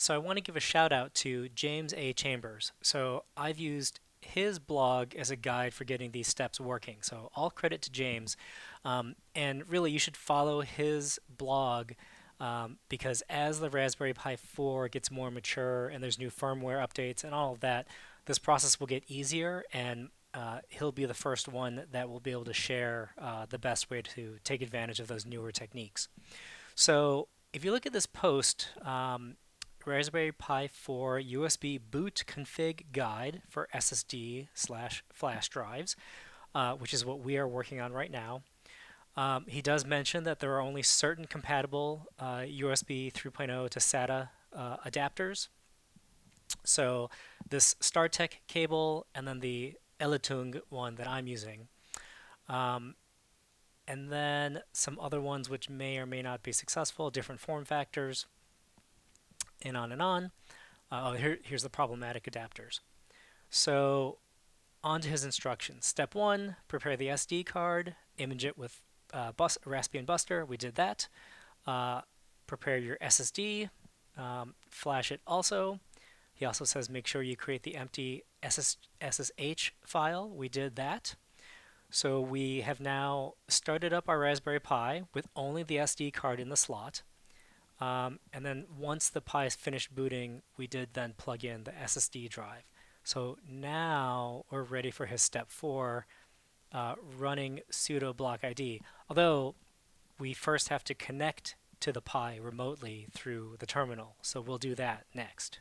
So I want to give a shout out to James A. Chambers. So I've used his blog as a guide for getting these steps working. So all credit to James. And really, you should follow his blog because as the Raspberry Pi 4 gets more mature and there's new firmware updates and all of that, this process will get easier and he'll be the first one that will be able to share the best way to take advantage of those newer techniques. So if you look at this post, Raspberry Pi 4 USB boot config guide for SSD slash flash drives, which is what we are working on right now. He does mention that there are only certain compatible USB 3.0 to SATA adapters. So this StarTech cable and then the Elitung one that I'm using. Um, and then some other ones which may or may not be successful, different form factors, and on and on. Here's the problematic adapters. So on to his instructions. Step one, prepare the SD card, image it with Raspbian Buster. We did that. Prepare your SSD, flash it also. He also says make sure you create the empty SSH file. We did that. So we have now started up our Raspberry Pi with only the SD card in the slot. And then once the Pi is finished booting, we did then plug in the SSD drive. So now we're ready for his step 4, running sudo blockid. Although we first have to connect to the Pi remotely through the terminal, so we'll do that next.